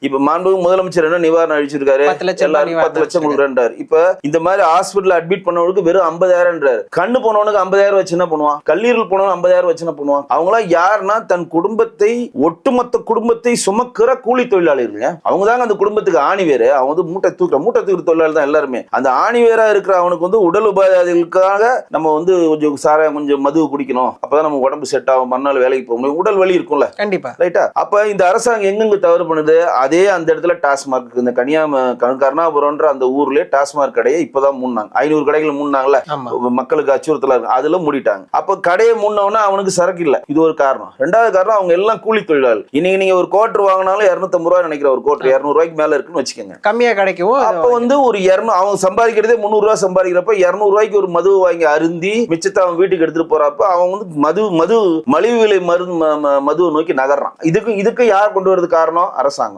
இப்ப மாண்புமிகு முதலமைச்சர் என்ன நிவாரணம் அளிச்சிருக்காரு, 10 லட்சம் எல்லாரும் 10 லட்சம் கொடுக்குறாரு. இப்ப இந்த மாதிரி ஹாஸ்பிட்டல் அட்மிட் பண்ணவனுக்கு வெறும் 50,000. கண்ணு போனவனுக்கு 50,000 வச்சு என்ன பண்ணுவான், கல்லீரல் போனவன் 50,000 வச்சு என்ன பண்ணுவான். அவங்களா யாருன்னா தன் குடும்பத்தை, ஒட்டுமொத்த குடும்பத்தை சுமக்கிற கூலி தொழிலாளிகள். அவங்க தாங்க அந்த குடும்பத்துக்கு ஆணி வேறு. அவங்க வந்து மூட்டை தூக்குற தொழிலாளி தான் எல்லாருமே. அந்த ஆணி வேறா இருக்கிற அவனுக்கு வந்து உடல் உபாதைகளுக்காக நம்ம வந்து கொஞ்சம் சாராயம், கொஞ்சம் மது குடிக்கணும், அப்பதான் நம்ம உடம்பு செட் ஆகும், மறுநாள் வேலைக்கு போக முடியும், உடல் வலி இருக்கும்ல, கண்டிப்பா ரைட்டா. அப்ப இந்த அரசாங்கம் எங்கெங்க தவறு பண்ணுது, அதே அந்த இடத்துல டாஸ்மார்க், இந்த கருணாபுரம்ன்ற அந்த ஊர்லயே டாஸ்மார்க் கடையை இப்பதான் மூடினாங்க. 500 கடைகள் மூடினாங்கல்ல, மக்களுக்கு அச்சுறுத்தலா இருக்கு, அதுல மூடிட்டாங்க. அப்ப கடையை மூடினவனா அவனுக்கு சரக்கு இல்ல, இது ஒரு காரணம். ரெண்டாவது காரணம், அவங்க எல்லாம் கூலி தொழிலாளி. இன்னைக்கு நீங்க ஒரு கோட்டர் வாங்கினாலும் 250 ரூபாய் நினைக்கிற, ஒரு கோட்டர் 200 ரூபாய்க்கு மேல இருக்குன்னு வச்சுக்கோங்க, கம்மியா கிடைக்கும். அப்ப வந்து ஒரு 200, அவங்க சம்பாதிக்கிறதே 300 ரூபாய் சம்பாதிக்கிறப்ப 200 ரூபாய்க்கு ஒரு மது வாங்கி அருந்தி மிச்சத்தை அவன் வீட்டுக்கு எடுத்துட்டு போறப்ப அவன் வந்து மலிவு விலை மதுவை நோக்கி நகர்றான். இதுக்கு யார் கொண்டு வரது காரணம்? அரசாங்கம்.